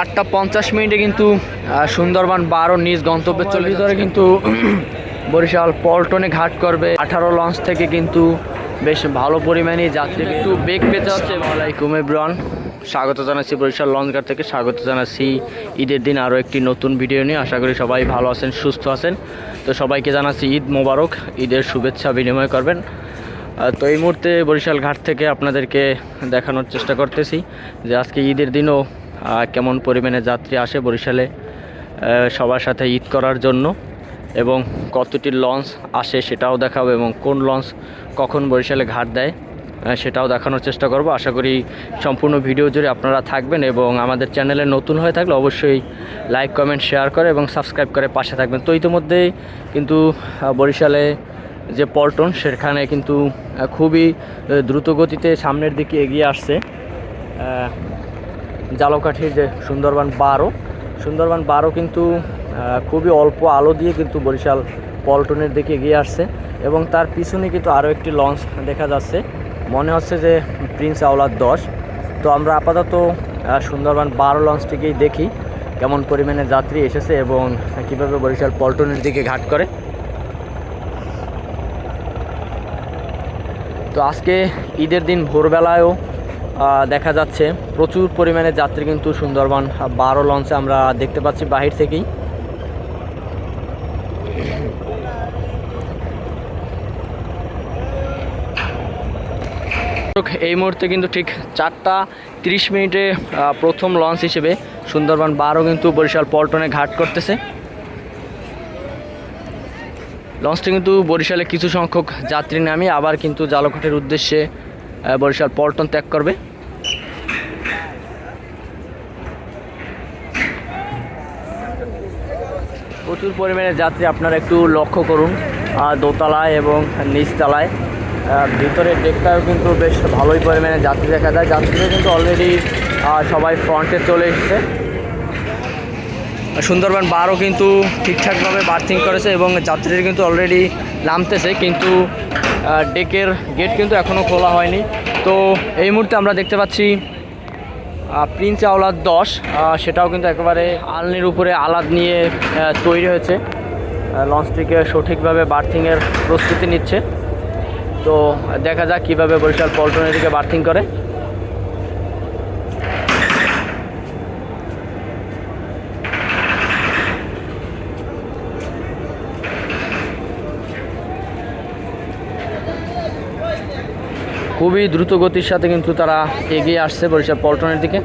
8:50 কিন্তু সুন্দরবন 12 নিজ গন্তব্যে চলে ভিতরে কিন্তু বরিশাল পল্টনে ঘাট করবে 18 লঞ্চ থেকে কিন্তু বেশ ভালো পরিমাণে যাত্রী একটু বেগ পেতে হচ্ছে। ওয়ালাইকুম এভরিওয়ান, স্বাগত জানাচ্ছি বরিশাল লঞ্চ ঘাট থেকে। স্বাগত জানাচ্ছি ঈদের দিন আরও একটি নতুন ভিডিও নিয়ে। আশা করি সবাই ভালো আছেন, সুস্থ আছেন। তো সবাইকে জানাচ্ছি ঈদ মোবারক, ঈদের শুভেচ্ছা বিনিময় করবেন। তো এই মুহূর্তে বরিশাল ঘাট থেকে আপনাদেরকে দেখানোর চেষ্টা করতেছি যে আজকে ঈদের দিনও কেমন পরিমাণে যাত্রী আসে বরিশালে সবার সাথে ঈদ করার জন্য, এবং কতটি লঞ্চ আসে সেটাও দেখাবো, এবং কোন লঞ্চ কখন বরিশালে ঘাট দেয় সেটাও দেখানোর চেষ্টা করব। আশা করি সম্পূর্ণ ভিডিও জুড়ে আপনারা থাকবেন, এবং আমাদের চ্যানেলে নতুন হয়ে থাকলে অবশ্যই লাইক, কমেন্ট, শেয়ার করে এবং সাবস্ক্রাইব করে পাশে থাকবেন। তো ইতিমধ্যেই কিন্তু বরিশালে যে পল্টন সেখানে কিন্তু খুবই দ্রুত গতিতে সামনের দিকে এগিয়ে আসছে জালকাঠির যে সুন্দরবন 12 কিন্তু খুবই অল্প আলো দিয়ে কিন্তু বরিশাল পল্টনের দিকে এগিয়ে আসছে, এবং তার পিছনে কিন্তু আরও একটি লঞ্চ দেখা যাচ্ছে, মনে হচ্ছে যে প্রিন্স আওলাদ 10। তো আমরা আপাতত সুন্দরবন 12 লঞ্চটিকেই দেখি কেমন পরিমাণে যাত্রী এসেছে এবং কীভাবে বরিশাল পল্টনের দিকে ঘাট করে। তো আজকে ঈদের দিন ভোরবেলায়ও দেখা যাচ্ছে প্রচুর পরিমাণে যাত্রী কিন্তু সুন্দরবন 12 লঞ্চে আমরা দেখতে পাচ্ছি বাহির থেকেই। এই মুহূর্তে কিন্তু ঠিক 4:30 প্রথম লঞ্চ হিসেবে সুন্দরবন 12 কিন্তু বরিশাল পল্টনে ঘাট করতেছে। লঞ্চটি কিন্তু বরিশালে কিছু সংখ্যক যাত্রী নামিয়ে আবার কিন্তু জালকাঠির উদ্দেশ্যে বরিশাল পল্টন ত্যাগ করবে। প্রচুর পরিমাণে যাত্রী আপনারা একটু লক্ষ্য করুন দোতলায় এবং নিচতলায়। ভিতরের ডেকটাও কিন্তু বেশ ভালোই পরিমাণে যাত্রী দেখা যায়। যাত্রীরা কিন্তু অলরেডি সবাই ফ্রন্টে চলে এসেছে। সুন্দরবন 12 কিন্তু ঠিকঠাকভাবে বার্থিং করেছে এবং যাত্রীরা কিন্তু অলরেডি নামতেছে, কিন্তু ডেকের গেট কিন্তু এখনও খোলা হয়নি। তো এই মুহূর্তে আমরা দেখতে পাচ্ছি প্রিন্স আওলাদ 10, সেটাও কিন্তু একেবারে আলনির উপরে আলাদ নিয়ে তৈরি হয়েছে। লঞ্চটিকে সঠিকভাবে বার্থিংয়ের প্রস্তুতি নিচ্ছে। তো দেখা যাক কীভাবে বরিশাল পল্টনের দিকে বার্থিং করে। খুবই দ্রুত গতির সাথে কিন্তু তারা এগিয়ে আসছে বরিশাল পল্টনের দিকে।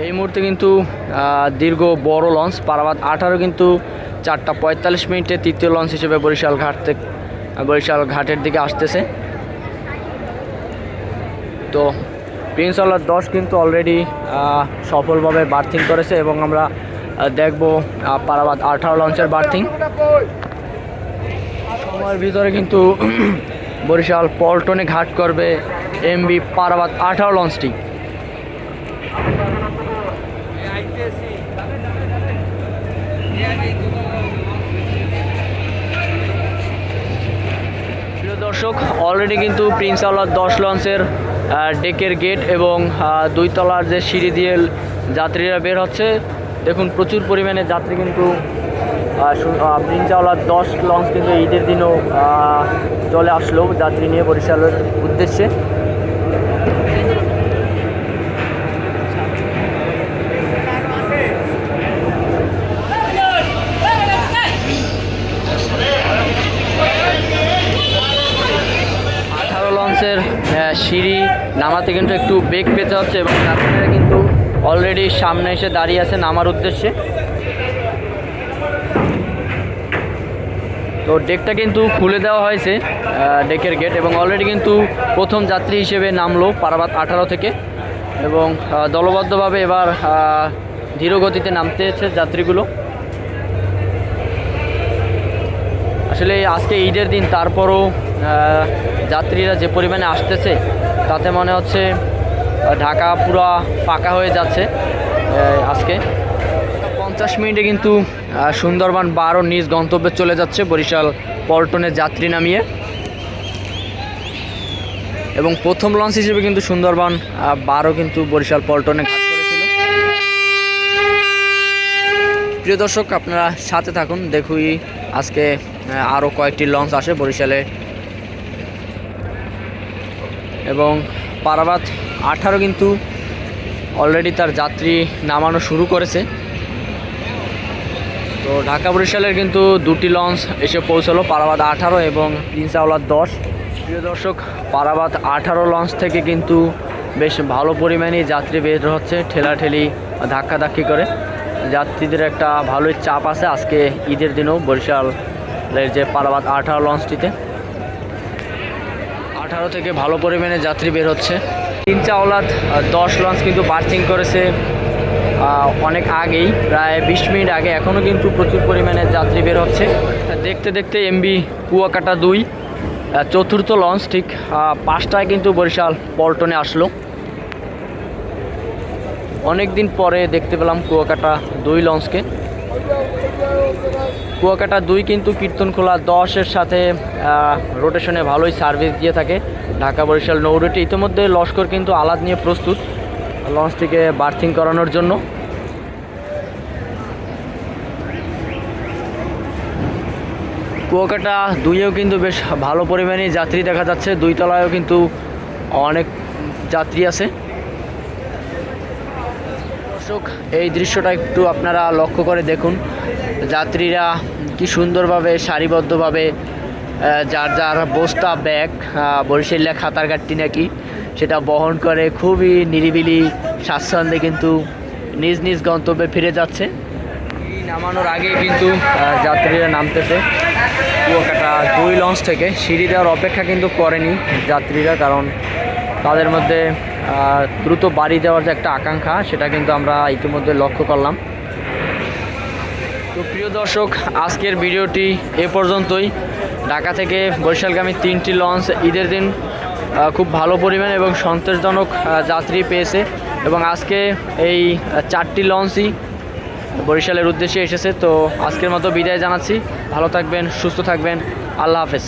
এই মুহূর্তে কিন্তু দীর্ঘ বড় লঞ্চ পারাবাদ 18 কিন্তু 4:45 তৃতীয় লঞ্চ হিসেবে বরিশাল ঘাটের দিকে আসতেছে। তো প্রিন্স আওলাদ 10 কিন্তু অলরেডি সফলভাবে বার্থিং করেছে, এবং আমরা দেখব পারাবাদ 18 লঞ্চের বার্থিং। সময়ের ভিতরে কিন্তু বরিশাল পল্টনে ঘাট করবে এমবি পারাবাদ 18 লঞ্চটি। দর্শক, অলরেডি কিন্তু প্রিন্স আওলাদ 10 লঞ্চের ডেকের গেট এবং 2 তলার যে সিঁড়ি দিয়ে যাত্রীরা বের হচ্ছে। দেখুন প্রচুর পরিমাণে যাত্রী কিন্তু প্রিন্স আওলাদ 10 লঞ্চ কিন্তু ঈদের দিনও চলে আসলো যাত্রী নিয়ে বরিশালের উদ্দেশ্যে। সিঁড়ি নামাতে কিন্তু একটু বেগ পেতে হচ্ছে, এবং যাত্রীরা কিন্তু অলরেডি সামনে এসে দাঁড়িয়ে আছে নামার উদ্দেশ্যে। তো ডেকটা কিন্তু খুলে দেওয়া হয়েছে, ডেকের গেট, এবং অলরেডি কিন্তু প্রথম যাত্রী হিসেবে নামলো পারাবাদ 18 থেকে, এবং দলবদ্ধভাবে এবার ধীর গতিতে নামতেছে যাত্রীগুলো। আসলে আজকে ঈদের দিন, তারপরও যাত্রীরা যে পরিমাণে আসতেছে তাতে মনে হচ্ছে ঢাকা পুরো ফাঁকা হয়ে যাচ্ছে আজকে। 50 মিনিটে কিন্তু সুন্দরবন 12 নিজ গন্তব্যে চলে যাচ্ছে বরিশাল পল্টনে যাত্রী নামিয়ে। এবং প্রথম লঞ্চ হিসেবে কিন্তু সুন্দরবন 12 কিন্তু বরিশাল পল্টনে ঘাট করেছিল। প্রিয় দর্শক, আপনারা সাথে থাকুন, দেখুই আজকে আরও কয়েকটি লঞ্চ আসে বরিশালে। এবং পারাবাত 18 কিন্তু অলরেডি তার যাত্রী নামানো শুরু করেছে। তো ঢাকা বরিশালের কিন্তু দুটি লঞ্চ এসে পৌঁছলো, পারাবাত 18 এবং প্রিন্স আওলাদ 10। প্রিয় দর্শক, পারাবাত 18 লঞ্চ থেকে কিন্তু বেশ ভালো পরিমাণে যাত্রী বের হচ্ছে, ঠেলাঠেলি ধাক্কাধাক্কি করে। যাত্রীদের একটা ভালোই চাপ আছে আজকে ঈদের দিনেও বরিশালের যে পারাবাত 18 লঞ্চটিতে। 18 থেকে ভালো পরিমাণে যাত্রী বের হচ্ছে। প্রিন্স আওলাদ 10 লঞ্চ কিন্তু বার্থিং করেছে অনেক আগেই, প্রায় 20 মিনিট আগে। এখনও কিন্তু প্রচুর পরিমাণে যাত্রী বের হচ্ছে। দেখতে দেখতে এমবি কুয়াকাটা 2 চতুর্থ লঞ্চ ঠিক 5টায় কিন্তু বরিশাল পল্টনে আসলো। অনেক দিন পরে দেখতে পেলাম কুয়াকাটা 2 লঞ্চকে। কুয়াকাটা 2 কিন্তু কীর্তনখোলা 10-এর সাথে রোটেশনে ভালোই সার্ভিস দিয়ে থাকে ঢাকা বরিশাল নৌরুটে। ইতিমধ্যে লস্কর কিন্তু আলাদ নিয়ে প্রস্তুত লঞ্চটিকে বার্থিং করানোর জন্য। কুয়াকাটা 2-এও কিন্তু বেশ ভালো পরিমাণে যাত্রী দেখা যাচ্ছে। 2 তলায়ও কিন্তু অনেক যাত্রী আছে। দর্শক, এই দৃশ্যটা একটু আপনারা লক্ষ্য করে দেখুন, যাত্রীরা কি সুন্দরভাবে সারিবদ্ধভাবে যার যার বস্তা ব্যাগ, বরিশালে খাতার ঘাটটি নাকি সেটা বহন করে খুবই নিরিবিলি স্বাচ্ছন্দ্যে কিন্তু নিজ নিজ গন্তব্যে ফিরে যাচ্ছে। নামানোর আগে কিন্তু যাত্রীরা নামতেছে কুয়াকাটা 2 লঞ্চ থেকে। সিঁড়ি দেওয়ার অপেক্ষা কিন্তু করেনি যাত্রীরা, কারণ তাদের মধ্যে দ্রুত বাড়ি দেওয়ার যে একটা আকাঙ্ক্ষা সেটা কিন্তু আমরা ইতিমধ্যে লক্ষ্য করলাম। তো প্রিয় দর্শক, আজকের ভিডিওটি এ পর্যন্তই। ঢাকা থেকে বরিশালগামী 3টি লঞ্চ ঈদের দিন খুব ভালো পরিমাণ এবং সন্তোষজনক যাত্রী পেয়েছে। এবং আজকে এই 4টি লঞ্চই বরিশালের উদ্দেশ্যে এসেছে। তো আজকের মতো বিদায় জানাচ্ছি। ভালো থাকবেন, সুস্থ থাকবেন, আল্লাহ হাফেজ।